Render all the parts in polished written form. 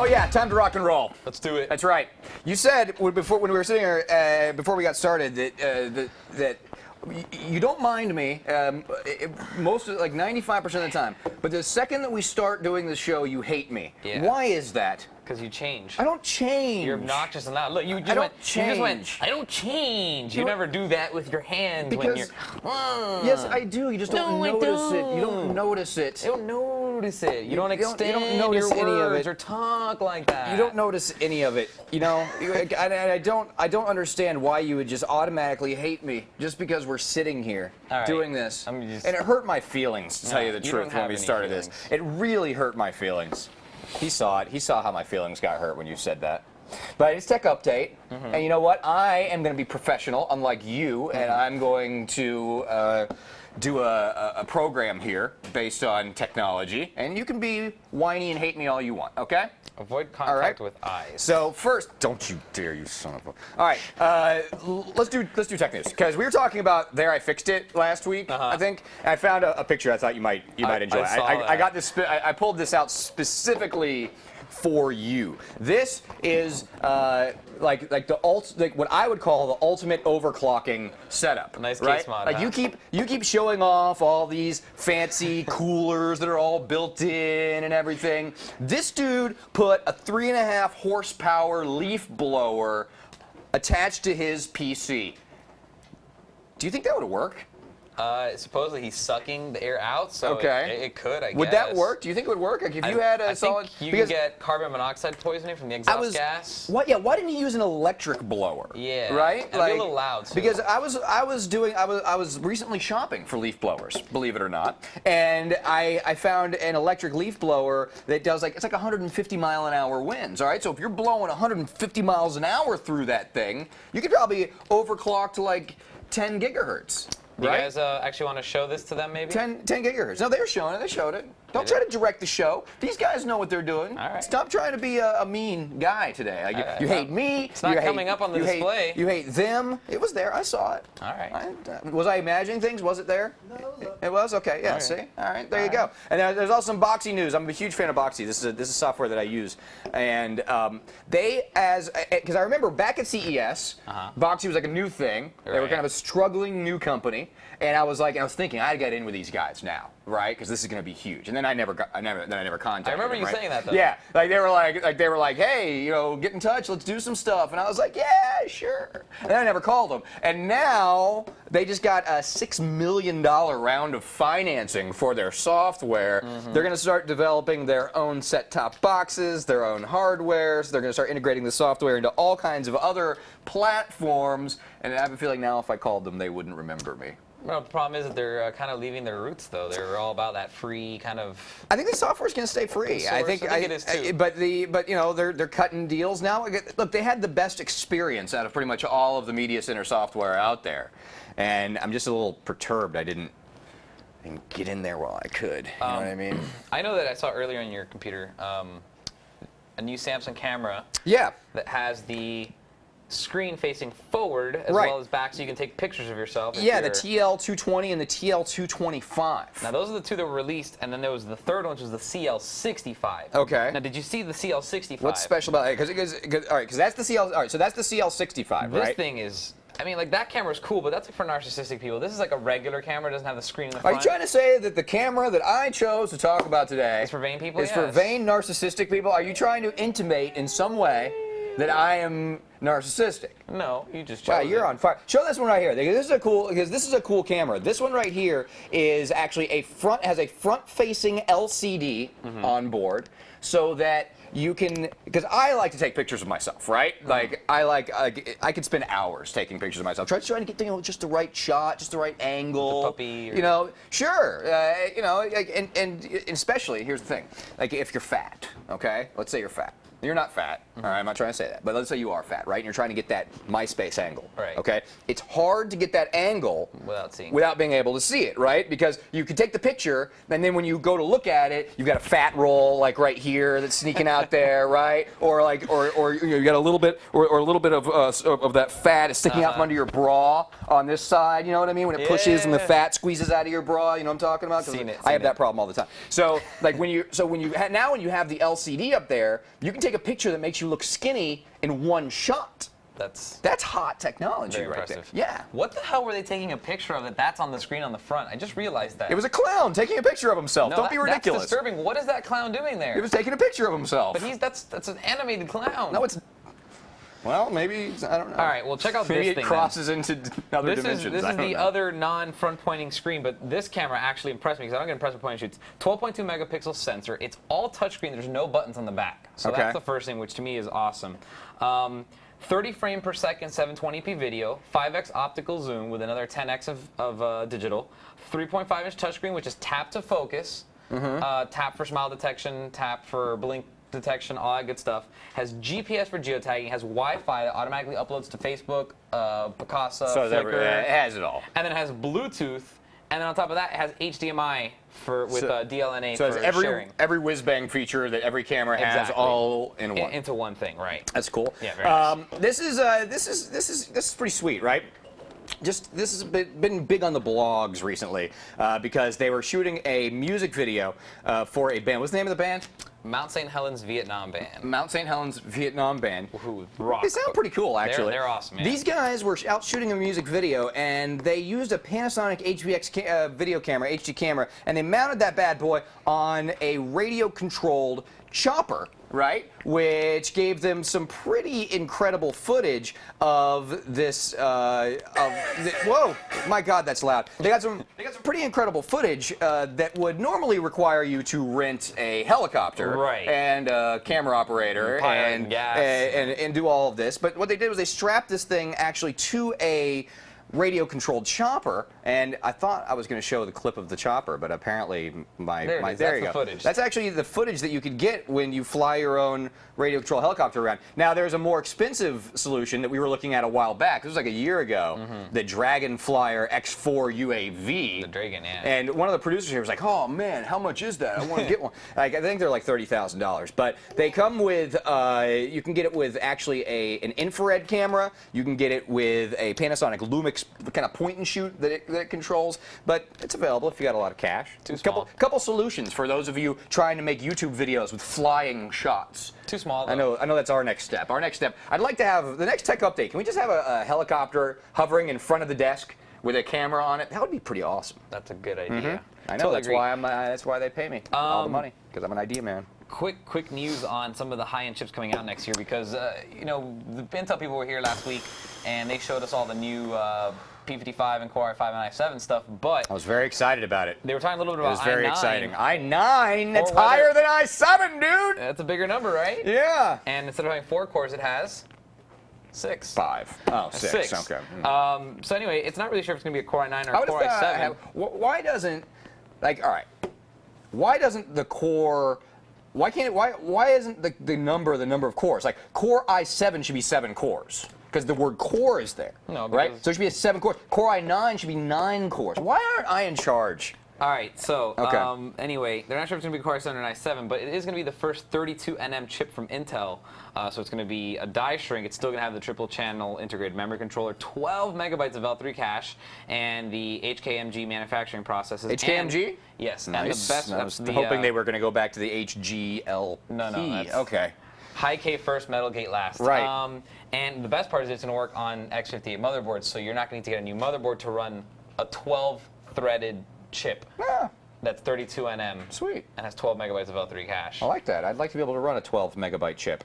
yeah, time to rock and roll. Let's do it. That's right. You said when we were sitting here before we got started that you don't mind me most like 95% of the time, but the second that we start doing the show, you hate me. Yeah. Why is that? Because you change. I don't change. You're obnoxious and loud. Look, you just went, I don't change. You never do that with your hands when you're. Yes, I do. You just don't notice it. You don't notice it. You don't notice it. You don't extend you don't notice your any of words it. or talk like that. You don't notice any of it. You know, I don't understand why you would just automatically hate me just because we're sitting here doing this. And it hurt my feelings, to tell you the truth, when we started this. It really hurt my feelings. He saw it. He saw how my feelings got hurt when you said that. But it's Tech Update, and you know what? I am going to be professional, unlike you, and I'm going to do a program here based on technology, and you can be whiny and hate me all you want, okay? Avoid contact with eyes. So first, don't you dare, you son of a... All right, let's do tech news, because we were talking about There I Fixed It last week, I think, and I found a picture I thought you might enjoy. I got this. I pulled this out specifically for you. This is like what I would call the ultimate overclocking setup. Nice right? case mod. Like you keep showing off all these fancy coolers that are all built in and everything. This dude put a 3.5 horsepower leaf blower attached to his PC. Do you think that would work? Supposedly he's sucking the air out, so it could, I guess. Would that work? Do you think it would work? Like if you had a solid... I think you can get carbon monoxide poisoning from the exhaust gas. Yeah, why didn't he use an electric blower? Yeah. Right? It'd be a little loud, too. Because I was recently shopping for leaf blowers, believe it or not, and I found an electric leaf blower that does it's like 150 mile an hour winds, all right? So if you're blowing 150 miles an hour through that thing, you could probably overclock to like 10 gigahertz. Do you guys actually want to show this to them, maybe? 10 gigahertz. No, they were showing it. They showed it. Don't try to direct the show. These guys know what they're doing. All right. Stop trying to be a mean guy today. Like, you hate me. It's not coming up on the display. You hate them. It was there. I saw it. All right. Was I imagining things? Was it there? No. It was? Okay. Yeah, see? All right. There you go. And there's also some Boxy news. I'm a huge fan of Boxy. This is software that I use. And because I remember back at CES, Boxy was like a new thing. They were kind of a struggling new company. And I was thinking, I got in with these guys now, right? Because this is going to be huge. And then I never contacted them. I remember you saying that though. Yeah, like they were like, hey, get in touch, let's do some stuff. And I was like, yeah, sure. And then I never called them. And now they just got a $6 million round of financing for their software. They're going to start developing their own set-top boxes, their own hardware. So they're going to start integrating the software into all kinds of other platforms. And I have a feeling now if I called them, they wouldn't remember me. Well, the problem is that they're kind of leaving their roots, though. They're all about that free kind of. I think the software's going to stay free. I think it is too. But they're cutting deals now. Look, they had the best experience out of pretty much all of the media center software out there, and I'm just a little perturbed. I didn't get in there while I could. You know what I mean? I know that I saw earlier on your computer a new Samsung camera. Yeah. That has the screen facing forward as well as back, so you can take pictures of yourself. Yeah, the TL220 and the TL225. Now those are the two that were released, and then there was the third one, which was the CL65. Okay. Now, did you see the CL65? What's special about it? Because that's the CL. All right, so that's the CL65, right? This thing is. I mean, like, that camera is cool, but that's for narcissistic people. This is like a regular camera. It doesn't have the screen in the front. Are you trying to say that the camera that I chose to talk about today is for vain people? Is for vain, narcissistic people? Are you trying to intimate in some way that I am narcissistic? No, you just chose you're on fire. Show this one right here. This is a cool camera. This one right here is actually has a front-facing LCD on board, so that you can, because I like to take pictures of myself, right? Like I could spend hours taking pictures of myself, trying to get just the right shot, just the right angle. The puppy. Sure. And especially here's the thing, like if you're fat, okay? Let's say you're fat. You're not fat, all right? I'm not trying to say that, but let's say you are fat, right? And you're trying to get that MySpace angle, okay? It's hard to get that angle without being able to see it, right? Because you can take the picture, and then when you go to look at it, you've got a fat roll like right here that's sneaking out there, right? Or you got a little bit, or a little bit of that fat is sticking out from under your bra on this side. You know what I mean? When it pushes and the fat squeezes out of your bra. You know what I'm talking about? I have that problem all the time. So like when you have the LCD up there, you can take take a picture that makes you look skinny in one shot. That's hot technology right there. Yeah. What the hell were they taking a picture of that's on the screen on the front? I just realized that. It was a clown taking a picture of himself. No, Don't be ridiculous. That's disturbing. What is that clown doing there? He was taking a picture of himself. But that's an animated clown. No, it's... Well, maybe, I don't know. All right, well, check out this thing. Maybe it crosses into other dimensions. This is the other non-front pointing screen, but this camera actually impressed me because I don't get impressed with point and shoots. 12.2 megapixel sensor. It's all touchscreen. There's no buttons on the back. So that's the first thing, which to me is awesome. 30 frame per second, 720p video, 5x optical zoom with another 10x of digital, 3.5-inch touchscreen, which is tap to focus, tap for smile detection, tap for blink detection, all that good stuff. Has GPS for geotagging, has Wi-Fi that automatically uploads to Facebook, Picasa, Flickr. It has it all. And then it has Bluetooth, and then on top of that, it has HDMI with DLNA for sharing. Every whiz-bang feature that every camera has all in one. Into one thing, right. That's cool. Yeah, very nice. This is pretty sweet, right? This has been big on the blogs recently because they were shooting a music video for a band. What's the name of the band? Mount St. Helens Vietnam Band. Mount St. Helens Vietnam Band. Who rock. They sound pretty cool, actually. They're awesome, man. These guys were out shooting a music video, and they used a Panasonic HVX video camera, HD camera, and they mounted that bad boy on a radio-controlled chopper, right? Which gave them some pretty incredible footage of this. Whoa, my God, that's loud. They got some pretty incredible footage that would normally require you to rent a helicopter, right, and a camera operator, and do all of this. But what they did was they strapped this thing actually to a radio-controlled chopper, and I thought I was going to show the clip of the chopper, but apparently there you go. Footage. That's actually the footage that you could get when you fly your own radio-controlled helicopter around. Now, there's a more expensive solution that we were looking at a while back. This was like a year ago. The Dragonflyer X4 UAV. The Dragon, yeah. And one of the producers here was like, "Oh man, how much is that? I want to get one." Like, I think they're like $30,000, but they come with. You can get it with actually an infrared camera. You can get it with a Panasonic Lumix kind of point and shoot that it controls, but it's available if you got a lot of cash. Couple solutions for those of you trying to make YouTube videos with flying shots. Too small, though. I know that's our next step. Our next step, I'd like to have the next tech update. Can we just have a helicopter hovering in front of the desk with a camera on it? That would be pretty awesome. That's a good idea. I know, that's why they pay me all the money, because I'm an idea man. Quick news on some of the high-end chips coming out next year, because you know, the Intel people were here last week and they showed us all the new P55 and Core i5 and i7 stuff, but I was very excited about it. They were talking a little bit about i9. It was very exciting. i9, that's whether, higher than i7, dude. That's a bigger number, right? Yeah. And instead of having 4 cores, it has 6. 5. Oh, 6. Okay. So anyway, it's not really sure if it's going to be a Core i9 or a Core i7. Why doesn't, like, all right, why doesn't the Core, why isn't the number of cores? Like, Core i7 should be 7 cores. Because the word core is there, right? So it should be a 7 cores. Core i9 should be 9 cores. Why aren't I in charge? All right, so anyway, they're not sure if it's going to be Core i7 or i7, but it is going to be the first 32nm chip from Intel. So it's going to be a die shrink. It's still going to have the triple-channel integrated memory controller, 12 megabytes of L3 cache, and the HKMG manufacturing processes. HKMG? Yes. Nice. And the best, I was hoping they were going to go back to the HGLP. No, that's okay. High K first, metal gate last. Right. And the best part is it's going to work on X58 motherboards, so you're not going to need to get a new motherboard to run a 12-threaded chip. Yeah. That's 32nm. Sweet. And has 12 megabytes of L3 cache. I like that. I'd like to be able to run a 12 megabyte chip.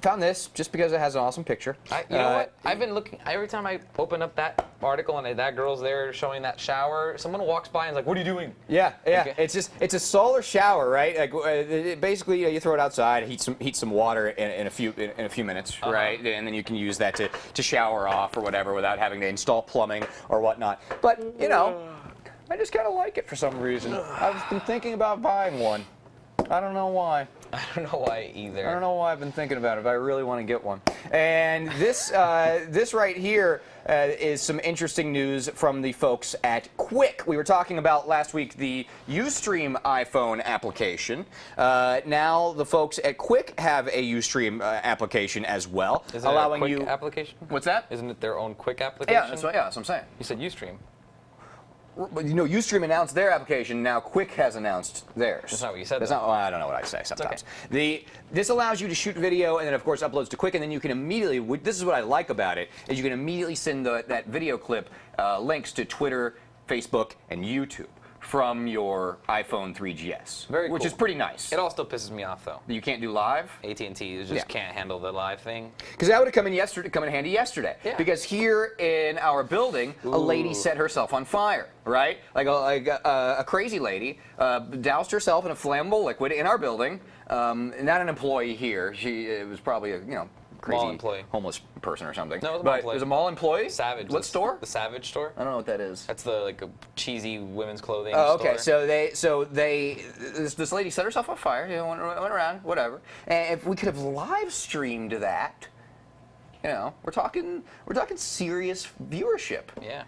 Found this just because it has an awesome picture. You know what? I've been looking, every time I open up that article and that girl's there showing that shower, someone walks by and is like, "What are you doing?" Yeah. Okay. It's a solar shower, right? Like, basically, you throw it outside, heat some water in a few minutes, right? And then you can use that to shower off or whatever without having to install plumbing or whatnot. But you know, I just kind of like it for some reason. I've been thinking about buying one. I don't know why. I don't know why either. I don't know why I've been thinking about it, but I really want to get one. And this this right here is some interesting news from the folks at Quick. We were talking about last week the Ustream iPhone application. Now the folks at Quick have a Ustream application as well, Is it allowing a Quick you. application? What's that? Isn't it their own Quick application? Yeah, that's what I'm saying. You said Ustream. Ustream announced their application. Now Quick has announced theirs. That's not what you said. That's not. Well, I don't know what I say sometimes. Okay. This allows you to shoot video and then, of course, uploads to Quick, and then you can immediately. This is what I like about it: is you can immediately send that video clip links to Twitter, Facebook, and YouTube from your iPhone 3GS. Very cool. Which is pretty nice. It all still pisses me off, though. You can't do live? AT&T just can't handle the live thing. Because that would have come in handy yesterday. Yeah. Because here in our building, a lady set herself on fire, right? Like a crazy lady doused herself in a flammable liquid in our building. Not an employee here. It was probably a crazy homeless person or something. No, it was a mall employee. It was a mall employee? Savage. What store? The Savage store. I don't know what that is. That's the a cheesy women's clothing okay. store. This lady set herself on fire. Went around, whatever. And if we could have live streamed that, we're talking serious viewership. Yeah.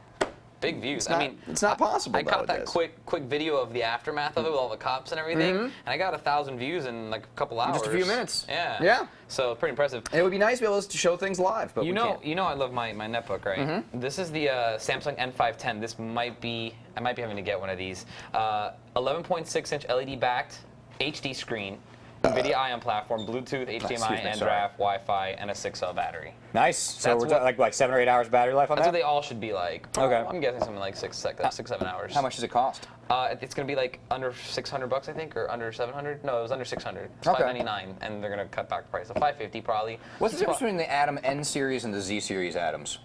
Big views. It's not possible. I caught that quick video of the aftermath of it with all the cops and everything, and I got 1,000 views in like a couple hours. Just a few minutes. Yeah. Yeah. So pretty impressive. And it would be nice to be able to show things live, but I love my netbook, right? This is the Samsung N510. I might be having to get one of these. 11.6-inch LED backed HD screen. NVIDIA Ion platform, Bluetooth, HDMI, NDRAF, Wi-Fi, and a 6L battery. Nice. So we're talking like 7 or 8 hours battery life on that? That's what they all should be like. Okay. I'm guessing something like 6-7 hours. How much does it cost? It's going to be like under $600, I think, or under $700. No, it was under $600. It's $599, and they're going to cut back the price. So $550 probably. What's the difference between the Atom N series and the Z series Atoms?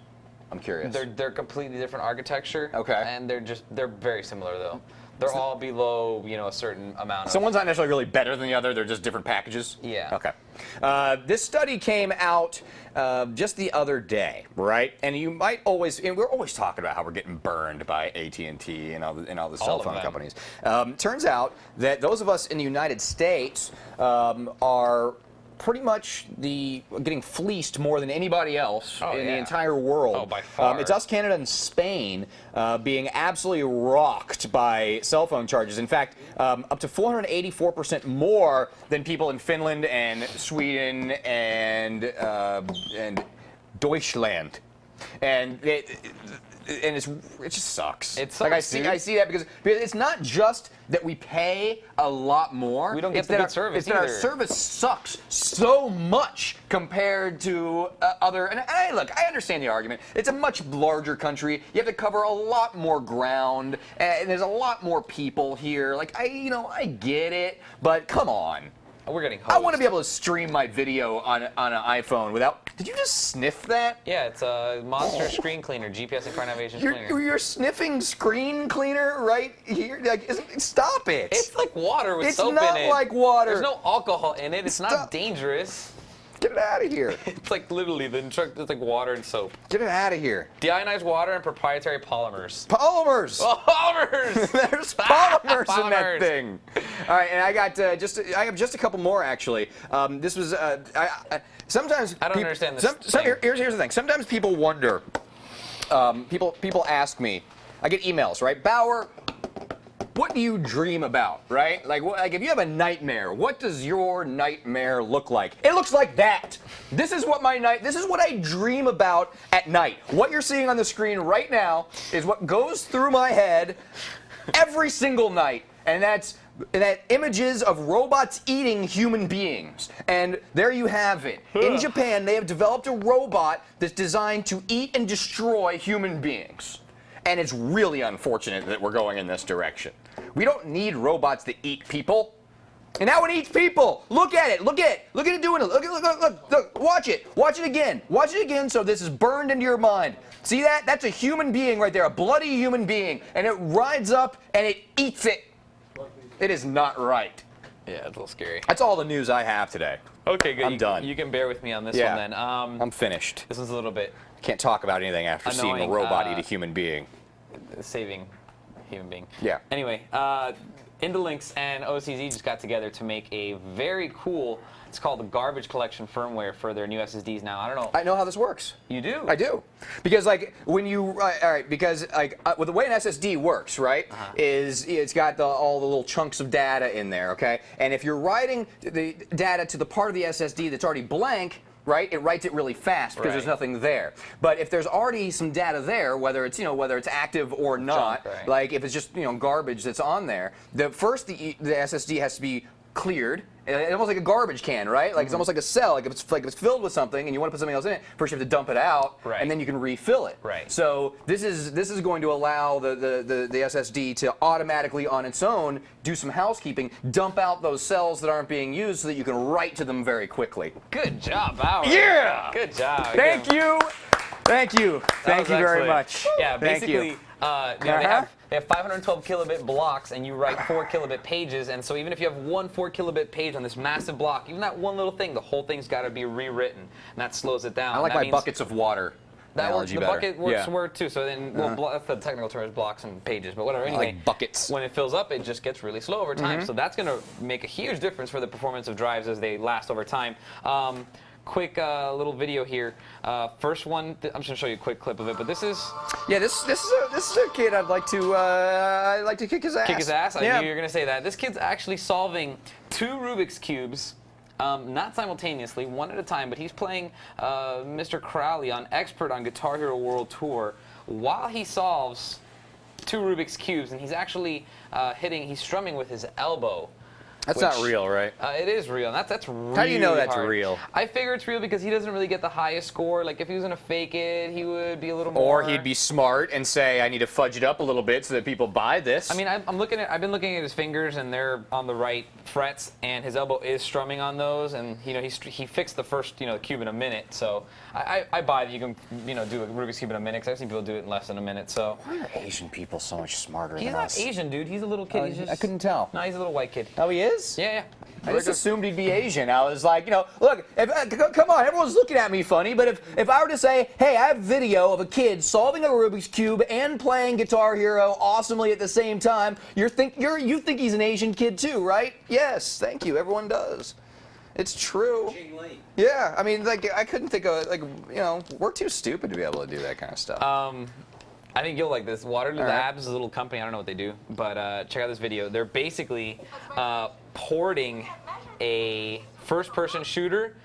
I'm curious. They're completely different architecture. Okay. And they're very similar though. They're all below, a certain amount. So one's not necessarily really better than the other. They're just different packages. Yeah. Okay. This study came out just the other day, right? And you might we're always talking about how we're getting burned by AT&T and all the cell phone companies. Turns out that those of us in the United States are pretty much getting fleeced more than anybody else in the entire world. Oh, by far. It's us, Canada, and Spain being absolutely rocked by cell phone charges. In fact, up to 484% more than people in Finland and Sweden and Deutschland. And it just sucks. It sucks, like I see that because it's not just that we pay a lot more. We don't get the good service It's that our service sucks so much compared to other. And look, I understand the argument. It's a much larger country. You have to cover a lot more ground, and there's a lot more people here. Like I get it, but come on. We're getting hosed. I want to be able to stream my video on an iPhone without. Did you just sniff that? Yeah, it's a Monster Screen Cleaner, GPS and car navigation cleaner. You're sniffing screen cleaner right here? Stop it. It's like water with soap in it. It's not like water. There's no alcohol in it. It's not dangerous. Get it out of here. It's like literally it's like water and soap. Get it out of here. Deionized water and proprietary polymers. Polymers. Polymers. There's polymers in that thing. All right, and I have just a couple more actually. This was sometimes I don't understand this. Here's the thing. Sometimes people wonder. People ask me. I get emails, right? Bauer, what do you dream about, right? Like if you have a nightmare, what does your nightmare look like? It looks like that. This is what I dream about at night. What you're seeing on the screen right now is what goes through my head every single night, and that's images of robots eating human beings. And there you have it. In Japan, they have developed a robot that's designed to eat and destroy human beings. And it's really unfortunate that we're going in this direction. We don't need robots that eat people. And that one eats people. Look at it. Look at it doing it. Look. Watch it. Watch it again. Watch it again so this is burned into your mind. See that? That's a human being right there, a bloody human being. And it rides up and it eats it. It is not right. Yeah, it's a little scary. That's all the news I have today. Okay, good. I'm done. You can bear with me on this one then. I'm finished. This one's a little bit Can't talk about anything after seeing a robot eat a human being. Saving human being. Yeah. Anyway, Indalinks and OCZ just got together to make a very cool, it's called the garbage collection firmware for their new SSDs now. I don't know. I know how this works. You do? I do. Because when you, well, the way an SSD works, right, is it's got all the little chunks of data in there, okay? And if you're writing the data to the part of the SSD that's already blank, right? It writes it really fast because there's nothing there. But if there's already some data there, whether it's whether it's active or not, like if it's just garbage that's on there, the SSD has to be cleared. Almost like a garbage can, right? Like it's almost like a cell. Like if it's filled with something and you want to put something else in it, first you have to dump it out, and then you can refill it. Right. So this is going to allow the SSD to automatically on its own do some housekeeping, dump out those cells that aren't being used, so that you can write to them very quickly. Good job, Bauer. Yeah. Good job. Thank you. Thank you. Thank you very much. Yeah. Basically, they have 512 kilobit blocks, and you write 4 kilobit pages, and so even if you have one 4 kilobit page on this massive block, even that one little thing, the whole thing's got to be rewritten, and that slows it down. I like my buckets of water. That works. The bucket works yeah. too. So then, that's the technical term is blocks and pages, but whatever. Anyway, I like buckets. When it fills up, it just gets really slow over time. So that's going to make a huge difference for the performance of drives as they last over time. Quick little video here. First one, I'm just gonna show you a quick clip of it, but this is this is a kid I'd like to kick his ass. Kick his ass? I knew you were gonna say that. This kid's actually solving 2 Rubik's cubes. Not simultaneously, one at a time, but he's playing Mr. Crowley on Expert on Guitar Hero World Tour while he solves 2 Rubik's cubes, and he's actually he's strumming with his elbow. That's not real, right? It is real. And that's really How do you know that's hard. Real? I figure it's real because he doesn't really get the highest score. Like if he was gonna fake it, he would be a little more. Or he'd be smart and say, "I need to fudge it up a little bit so that people buy this." I mean, I've been looking at his fingers, and they're on the right frets, and his elbow is strumming on those, and he fixed the first cube in a minute. So I buy that you can do a Rubik's cube in a minute. Because I've seen people do it in less than a minute. So why are Asian people so much smarter than us? He's not Asian, dude. He's a little kid. I couldn't tell. No, he's a little white kid. Oh, he is? Yeah. I just assumed he'd be Asian. I was like, look, come on, everyone's looking at me funny, but if I were to say, hey, I have video of a kid solving a Rubik's Cube and playing Guitar Hero awesomely at the same time, you think he's an Asian kid too, right? Yes, thank you, everyone does. It's true. Yeah, I mean, like, I couldn't think of, we're too stupid to be able to do that kind of stuff. I think you'll like this. Waterloo Labs is a little company. I don't know what they do, but check out this video. They're basically porting a first-person shooter.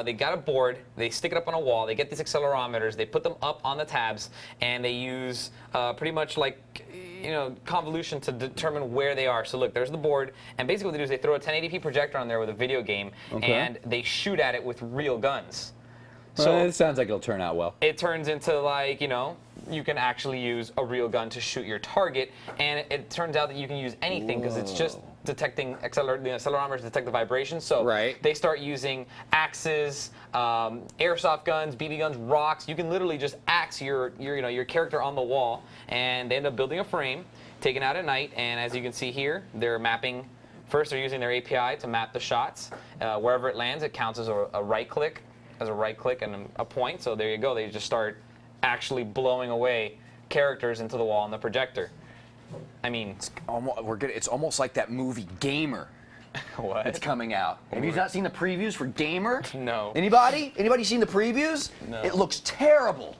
They got a board. They stick it up on a wall. They get these accelerometers. They put them up on the tabs, and they use pretty much like convolution to determine where they are. So look, there's the board, and basically what they do is they throw a 1080p projector on there with a video game, and they shoot at it with real guns. So it sounds like it'll turn out well. It turns into like, you can actually use a real gun to shoot your target, and it turns out that you can use anything because it's just detecting the accelerometers detect the vibration. So they start using axes, airsoft guns, BB guns, rocks. You can literally just axe your character on the wall, and they end up building a frame, taken out at night. And as you can see here, they're mapping. First, they're using their API to map the shots. Wherever it lands, it counts as a right click. As a right click and a point, so there you go. They just start actually blowing away characters into the wall on the projector. I mean, it's almost like that movie Gamer. What? It's coming out. Have you not seen the previews for Gamer? No. Anybody? Anybody seen the previews? No. It looks terrible.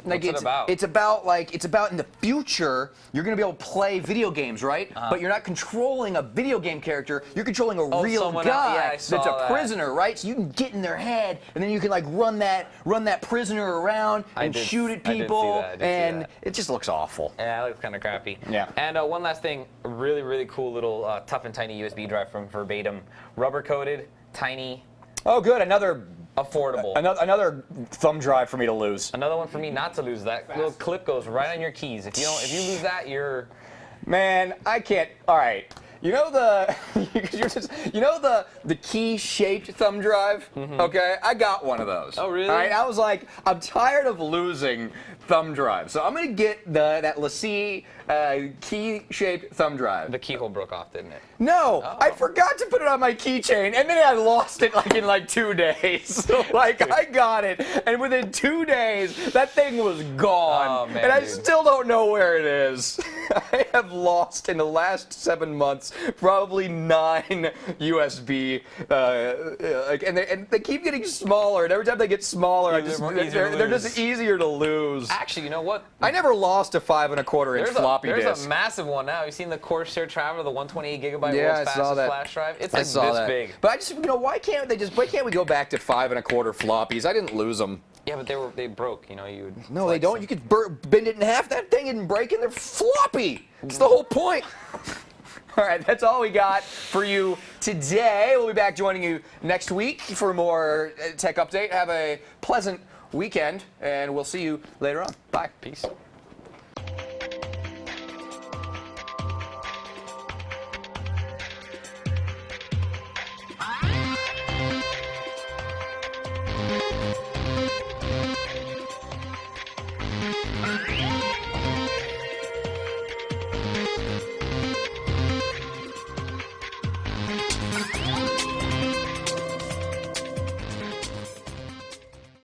What's it about? It's about in the future you're gonna be able to play video games, right? But you're not controlling a video game character. You're controlling a real guy that's a prisoner, right? So you can get in their head, and then you can like run that prisoner around and shoot at people, and it just looks awful. Yeah, it looks kind of crappy. Yeah. And one last thing, really cool little tough and tiny USB drive from Verbatim, rubber coated, tiny. Oh, good. Another affordable. Another thumb drive for me to lose. Another one for me not to lose. That little clip goes right on your keys. If you lose that, you're. Man, I can't. All right. You know the key-shaped thumb drive? Okay, I got one of those. Oh, really? All right, I was like, I'm tired of losing thumb drives, so I'm gonna get that LaCie key-shaped thumb drive. The keyhole broke off, didn't it? No, I forgot to put it on my keychain, and then I lost it in 2 days. So I got it, and within 2 days, that thing was gone, oh, man, and I still don't know where it is. I have lost in the last 7 months probably 9 USB, and they keep getting smaller. And every time they get smaller, they're just easier to lose. Actually, you know what? I never lost a 5 1/4 inch floppy disk. There's a massive one now. You've seen the Corsair Traveler, the 128 gigabyte world's fastest flash drive. It's like this big. But I just, why can't we go back to 5 1/4 floppies? I didn't lose them. Yeah, but they broke. You know, you would. No, they don't. Them. You could bend it in half. That thing isn't breaking. They're floppy. It's the whole point. All right, that's all we got for you today. We'll be back joining you next week for more tech update. Have a pleasant weekend, and we'll see you later on. Bye. Peace.